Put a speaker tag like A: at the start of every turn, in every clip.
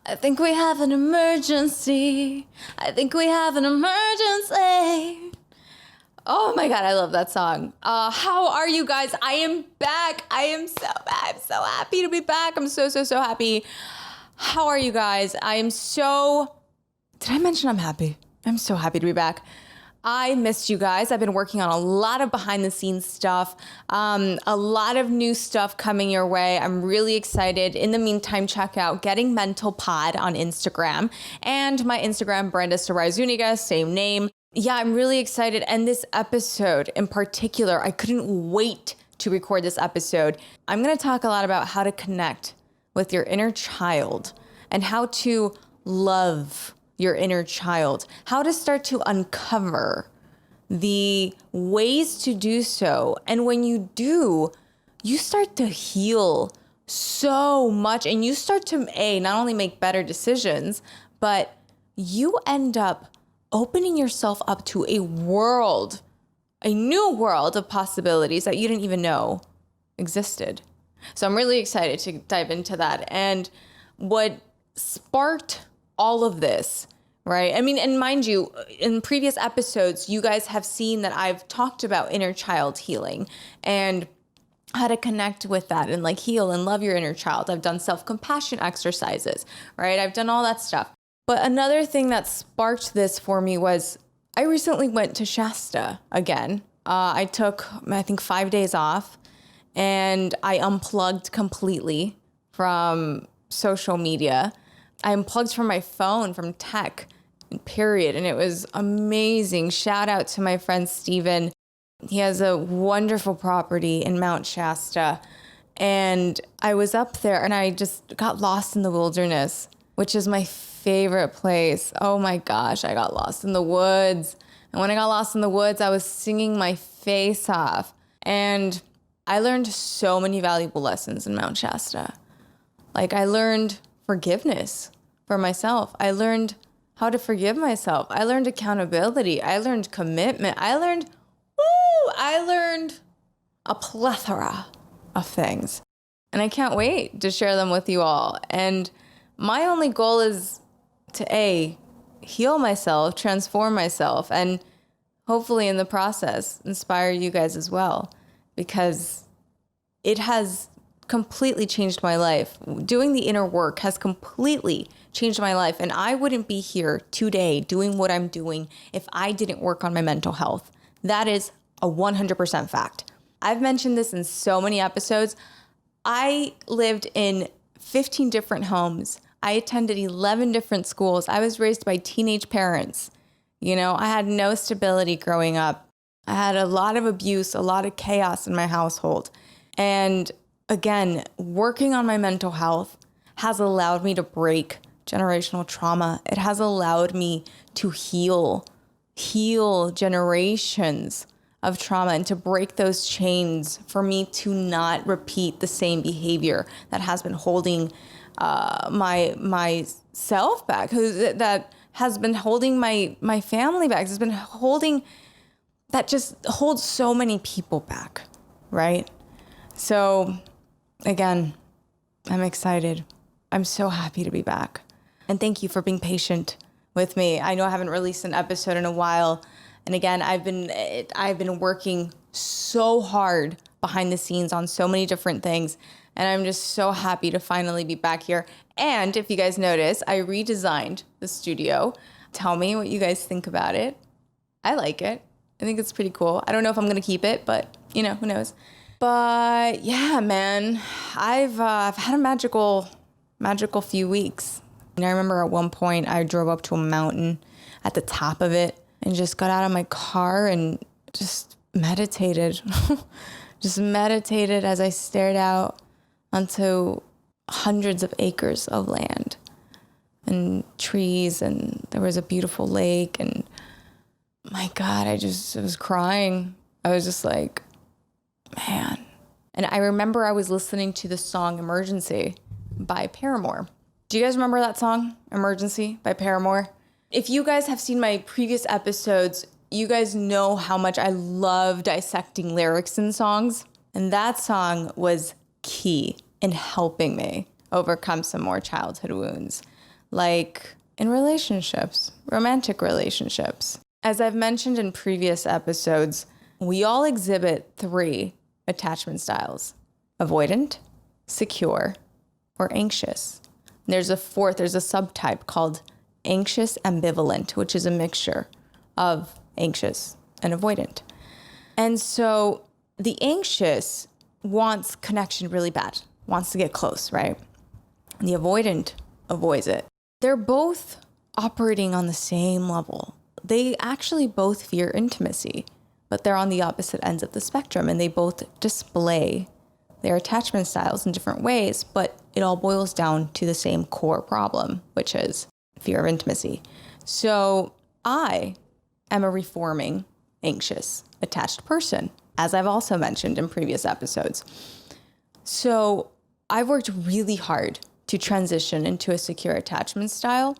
A: I think we have an emergency. I think we have an emergency. Oh my God, I love that song. How are you guys? I am back. I'm so happy to be back. I'm so happy. How are you guys? Did I mention I'm happy? I'm so happy to be back. I missed you guys. I've been working on a lot of behind the scenes stuff, a lot of new stuff coming your way. I'm really excited. In the meantime, check out Getting Mental Pod on Instagram and my Instagram, Brenda Sarai Zuniga, same name. Yeah, I'm really excited. And this episode in particular, I couldn't wait to record this episode. I'm going to talk a lot about how to connect with your inner child and how to love your inner child, how to start to uncover the ways to do so. And when you do, you start to heal so much and you start to not only make better decisions, but you end up opening yourself up to a new world of possibilities that you didn't even know existed. So I'm really excited to dive into that. And what sparked all of this, right? I mean, and mind you, in previous episodes, you guys have seen that I've talked about inner child healing and how to connect with that and like heal and love your inner child. I've done self-compassion exercises, right? I've done all that stuff. But another thing that sparked this for me was I recently went to Shasta again. I took, I think, 5 days off and I unplugged completely from social media. I unplugged from my phone, from tech, period. And it was amazing. Shout out to my friend Steven. He has a wonderful property in Mount Shasta. And I was up there and I just got lost in the wilderness, which is my favorite place. Oh my gosh, I got lost in the woods. And when I got lost in the woods, I was singing my face off. And I learned so many valuable lessons in Mount Shasta. Like I learned forgiveness for myself. I learned how to forgive myself. I learned accountability. I learned commitment. I learned a plethora of things. And I can't wait to share them with you all. And my only goal is to heal myself, transform myself, and hopefully in the process, inspire you guys as well, because it has completely changed my life. Doing the inner work has completely changed my life. And I wouldn't be here today doing what I'm doing if I didn't work on my mental health. That is a 100% fact. I've mentioned this in so many episodes. I lived in 15 different homes. I attended 11 different schools. I was raised by teenage parents. You know, I had no stability growing up. I had a lot of abuse, a lot of chaos in my household. And again, working on my mental health has allowed me to break generational trauma. It has allowed me to heal generations of trauma and to break those chains for me to not repeat the same behavior that has been holding myself back, that has been holding my family back, has been holding, that just holds so many people back, right? So again, I'm excited. I'm so happy to be back. And thank you for being patient with me. I know I haven't released an episode in a while. And again, I've been working so hard behind the scenes on so many different things. And I'm just so happy to finally be back here. And if you guys notice, I redesigned the studio. Tell me what you guys think about it. I like it. I think it's pretty cool. I don't know if I'm going to keep it, but you know, who knows? But yeah, man, I've had a magical few weeks. And I remember at one point I drove up to a mountain at the top of it and just got out of my car and just meditated. Just meditated as I stared out onto hundreds of acres of land and trees, and there was a beautiful lake, and my God, I was crying. I was just like, man. And I remember I was listening to the song Emergency by Paramore. Do you guys remember that song, Emergency by Paramore? If you guys have seen my previous episodes, you guys know how much I love dissecting lyrics in songs. And that song was key in helping me overcome some more childhood wounds. like in relationships, romantic relationships. As I've mentioned in previous episodes, we all exhibit 3 attachment styles: avoidant, secure, or anxious. There's a 4th, there's a subtype called anxious ambivalent, which is a mixture of anxious and avoidant. And so the anxious wants connection really bad, wants to get close, right? And the avoidant avoids it. They're both operating on the same level. They actually both fear intimacy, but they're on the opposite ends of the spectrum, and they both display their attachment styles in different ways, but it all boils down to the same core problem, which is fear of intimacy. So I am a reforming, anxious, attached person, as I've also mentioned in previous episodes. So I've worked really hard to transition into a secure attachment style.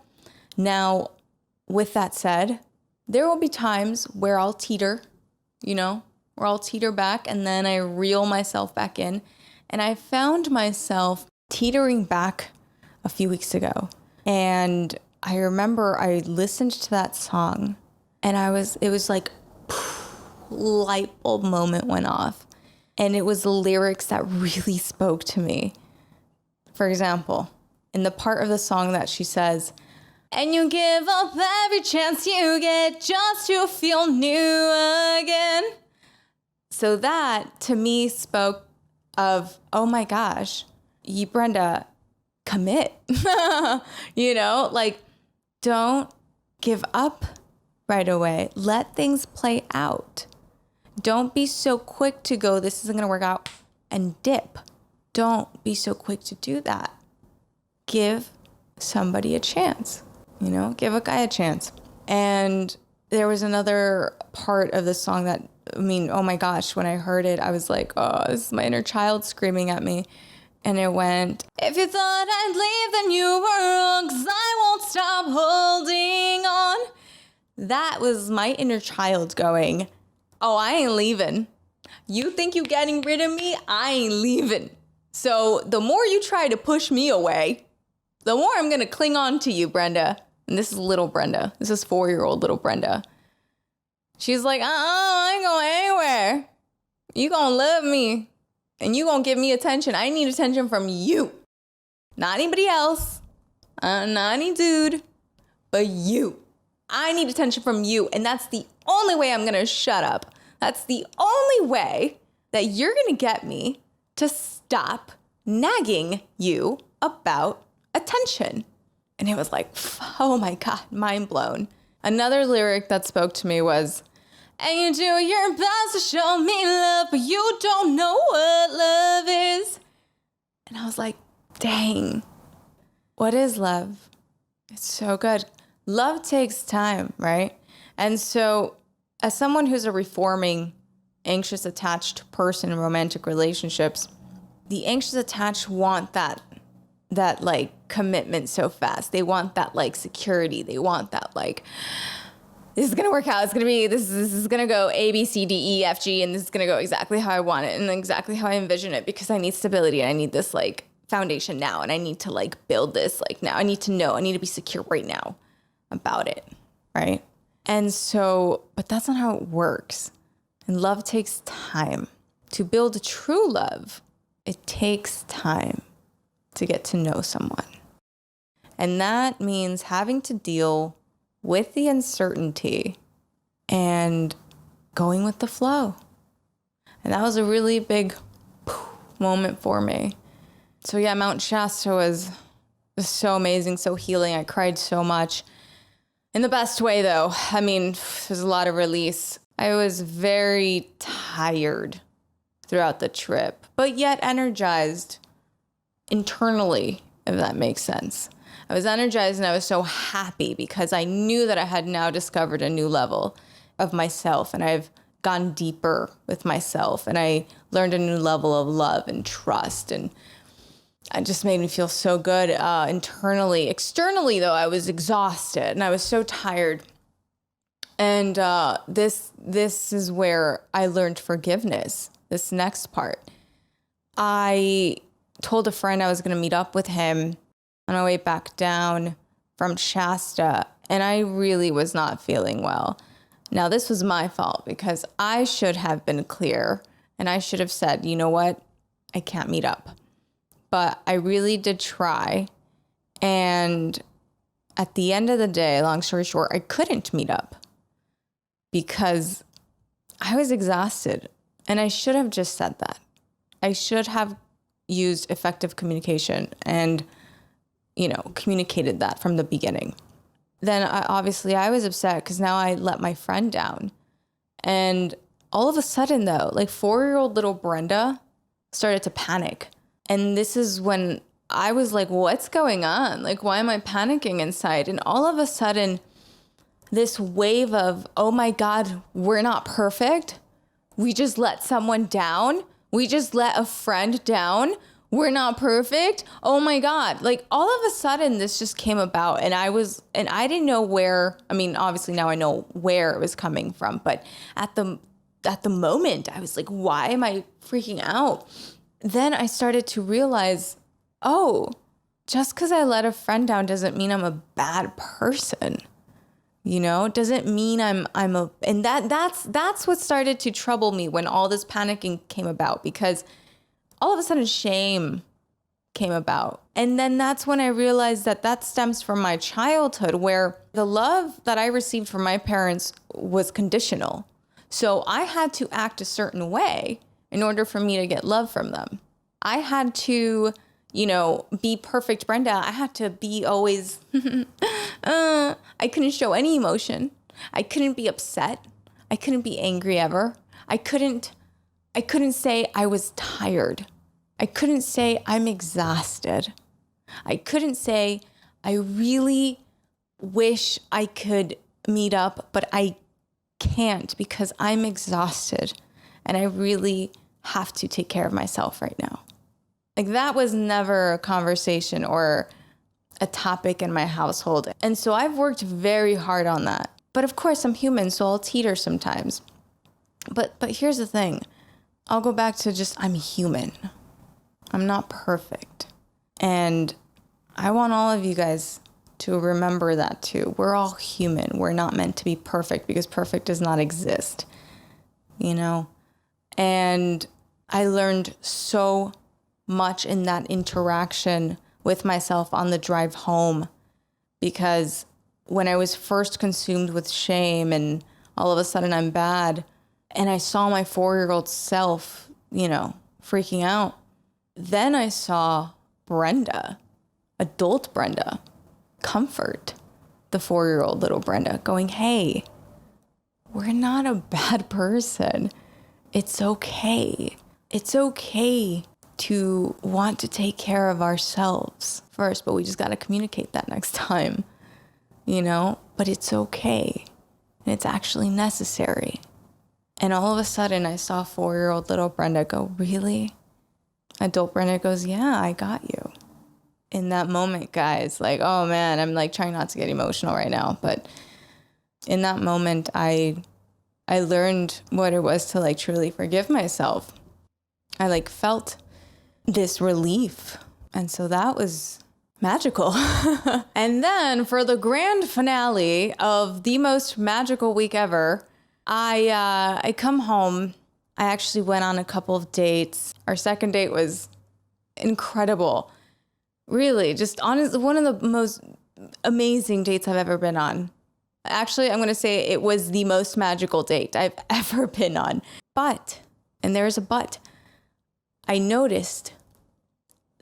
A: Now, with that said, there will be times where I'll teeter, where I'll teeter back and then I reel myself back in. And I found myself teetering back a few weeks ago. And I remember I listened to that song and it was like light bulb moment went off. And it was the lyrics that really spoke to me. For example, in the part of the song that she says, "And you give up every chance you get just to feel new again." So that to me spoke of, oh my gosh, Brenda, commit. Don't give up right away. Let things play out. Don't be so quick to go, this isn't going to work out, and dip. Don't be so quick to do that. Give somebody a chance, give a guy a chance. And there was another part of the song that, oh my gosh, when I heard it, I was like, oh, this is my inner child screaming at me. And it went, "If you thought I'd leave, then you were wrong, 'cause I won't stop holding on." That was my inner child going, oh, I ain't leaving. You think you getting rid of me? I ain't leaving. So the more you try to push me away, the more I'm going to cling on to you, Brenda. And this is little Brenda. This is 4-year-old little Brenda. She's like, I ain't going anywhere. You gonna love me. And you gonna give me attention. I need attention from you. Not anybody else. Not any dude. But you. I need attention from you. And that's the only way I'm going to shut up. That's the only way that you're going to get me to stop nagging you about attention. And it was like, oh my God, mind blown. Another lyric that spoke to me was, "And you do your best to show me love, but you don't know what love is." And I was like, dang, what is love? It's so good. Love takes time, right? And so as someone who's a reforming, anxious attached person in romantic relationships, the anxious attached want that like commitment so fast. They want that like security. They want that like, this is going to work out. It's going to be, this is going to go A, B, C, D, E, F, G, and this is going to go exactly how I want it and exactly how I envision it, because I need stability and I need this like foundation now. And I need to like build this like now. I need to know, I need to be secure right now about it, right? And so, but that's not how it works. And love takes time. To build a true love, it takes time to get to know someone. And that means having to deal with the uncertainty and going with the flow. And that was a really big moment for me. So yeah, Mount Shasta was so amazing, so healing. I cried so much. In the best way, though. I mean, there's a lot of release. I was very tired throughout the trip, but yet energized internally, if that makes sense. I was energized and I was so happy because I knew that I had now discovered a new level of myself, and I've gone deeper with myself, and I learned a new level of love and trust, and it just made me feel so good internally. Externally, though, I was exhausted and I was so tired. And this is where I learned forgiveness, this next part. I told a friend I was going to meet up with him on my way back down from Shasta, and I really was not feeling well. Now, this was my fault because I should have been clear and I should have said, you know what? I can't meet up. But I really did try. And at the end of the day, long story short, I couldn't meet up because I was exhausted. And I should have just said that. I should have used effective communication and, communicated that from the beginning. Then I was upset because now I let my friend down. And all of a sudden, though, like 4-year-old little Brenda started to panic. And this is when I was like, what's going on? Like, why am I panicking inside? And all of a sudden, this wave of, oh my God, we're not perfect. We just let someone down. We just let a friend down. We're not perfect. Oh my God. Like all of a sudden this just came about and I didn't know where, obviously now I know where it was coming from, but at the moment I was like, why am I freaking out? Then I started to realize, just because I let a friend down doesn't mean I'm a bad person. Doesn't mean and that's what started to trouble me when all this panicking came about, because all of a sudden shame came about. And then that's when I realized that stems from my childhood, where the love that I received from my parents was conditional. So I had to act a certain way in order for me to get love from them. I had to, be perfect Brenda. I had to be always, I couldn't show any emotion. I couldn't be upset. I couldn't be angry ever. I couldn't say I was tired. I couldn't say I'm exhausted. I couldn't say I really wish I could meet up, but I can't because I'm exhausted and I really have to take care of myself right now. Like that was never a conversation or a topic in my household. And so I've worked very hard on that. But of course I'm human, so I'll teeter sometimes. But here's the thing. I'll go back to just, I'm human. I'm not perfect. And I want all of you guys to remember that too. We're all human. We're not meant to be perfect because perfect does not exist, And I learned so much in that interaction with myself on the drive home, because when I was first consumed with shame and all of a sudden I'm bad, and I saw my 4-year-old self, freaking out. Then I saw Brenda, adult Brenda, comfort the 4-year-old little Brenda, going, hey, we're not a bad person. It's okay. It's okay to want to take care of ourselves first, but we just got to communicate that next time, but it's okay. And it's actually necessary. And all of a sudden I saw 4-year-old little Brenda go, really? Adult Brenda goes, yeah, I got you. In that moment, guys, like, oh man, I'm like trying not to get emotional right now. But in that moment, I learned what it was to like truly forgive myself. I felt this relief. And so that was magical. And then for the grand finale of the most magical week ever, I come home. I actually went on a couple of dates. Our second date was incredible. Really, just honestly, one of the most amazing dates I've ever been on. Actually, I'm going to say it was the most magical date I've ever been on. But, and there's a but, I noticed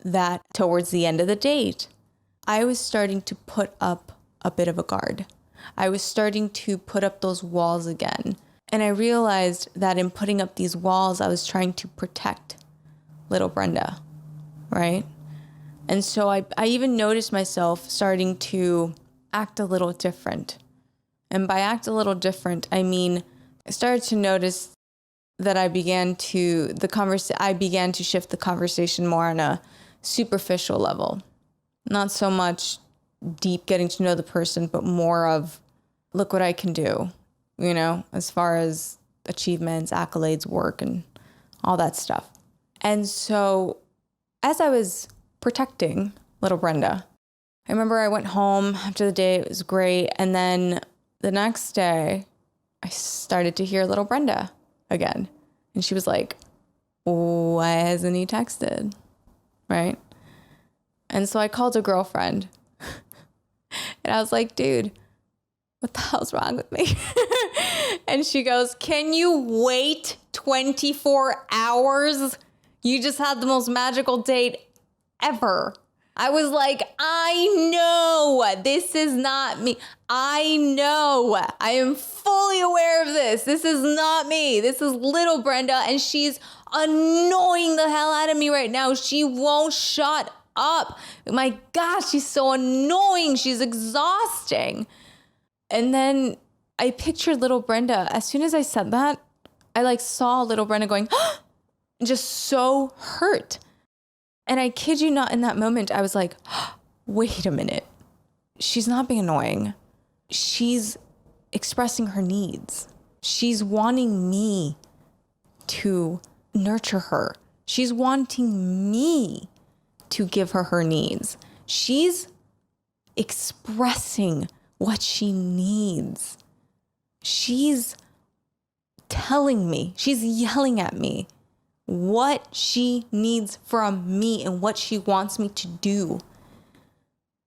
A: that towards the end of the date, I was starting to put up a bit of a guard. I was starting to put up those walls again. And I realized that in putting up these walls, I was trying to protect little Brenda, right? And so I even noticed myself starting to act a little different. And by act a little different, I mean, I started to notice that I began to shift the conversation more on a superficial level. Not so much deep getting to know the person, but more of, look what I can do, as far as achievements, accolades, work, and all that stuff. And so as I was protecting little Brenda, I remember I went home after the day. It was great. And then the next day, I started to hear little Brenda again. And she was like, why hasn't he texted? Right? And so I called a girlfriend. And I was like, dude, what the hell's wrong with me? And she goes, can you wait 24 hours? You just had the most magical date ever. I was like, I know this is not me. I know. I am fully aware of this. This is not me. This is little Brenda, and she's annoying the hell out of me right now. She won't shut up. My gosh, she's so annoying. She's exhausting. And then I pictured little Brenda. As soon as I said that, I like saw little Brenda going, just so hurt. And I kid you not, in that moment, I was like, wait a minute. She's not being annoying. She's expressing her needs. She's wanting me to nurture her. She's wanting me to give her her needs. She's expressing what she needs. She's telling me, she's yelling at me what she needs from me and what she wants me to do.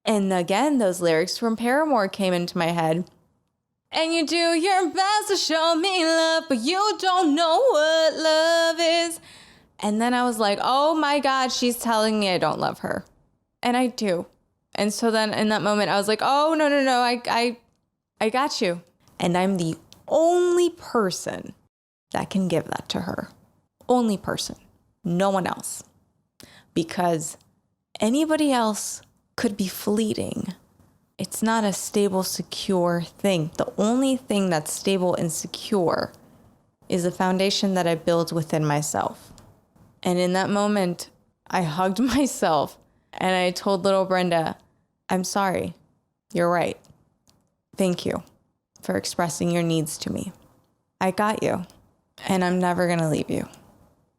A: And again, those lyrics from Paramore came into my head. And you do your best to show me love, but you don't know what love is. And then I was like, oh my God, she's telling me I don't love her. And I do. And so then in that moment, I was like, oh, no, I got you. And I'm the only person that can give that to her. Only person, no one else. Because anybody else could be fleeting. It's not a stable, secure thing. The only thing that's stable and secure is the foundation that I build within myself. And in that moment, I hugged myself and I told little Brenda, I'm sorry. You're right. Thank you for expressing your needs to me. I got you, and I'm never going to leave you.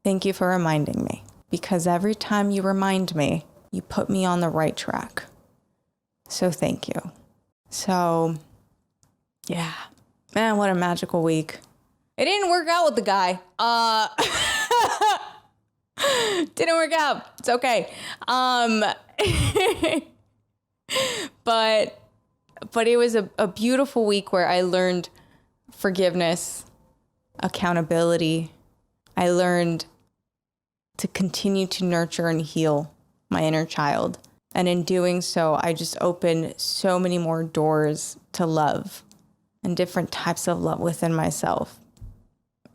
A: Thank you for reminding me, because every time you remind me, you put me on the right track. So thank you. So, yeah. Man, what a magical week. It didn't work out with the guy. Didn't work out. It's okay. But it was a beautiful week where I learned forgiveness, accountability. I learned to continue to nurture and heal my inner child. And in doing so, I just opened so many more doors to love and different types of love within myself.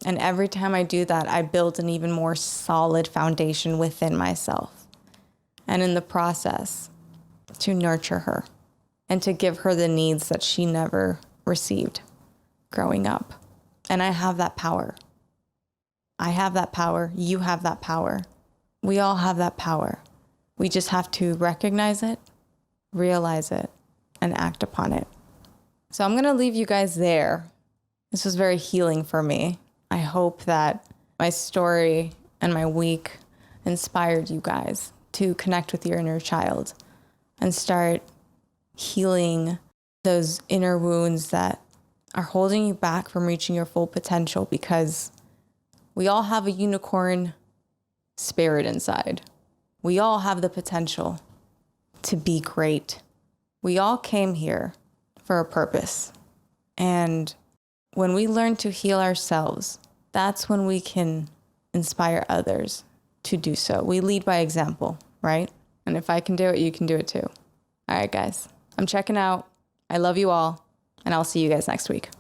A: And every time I do that, I build an even more solid foundation within myself. And in the process, to nurture her and to give her the needs that she never received growing up. And I have that power. I have that power. You have that power. We all have that power. We just have to recognize it, realize it, and act upon it. So I'm going to leave you guys there. This was very healing for me. I hope that my story and my week inspired you guys to connect with your inner child and start healing those inner wounds that are holding you back from reaching your full potential, because we all have a unicorn spirit inside. We all have the potential to be great. We all came here for a purpose. And when we learn to heal ourselves, that's when we can inspire others to do so. We lead by example, right? And if I can do it, you can do it too. All right, guys, I'm checking out. I love you all, and I'll see you guys next week.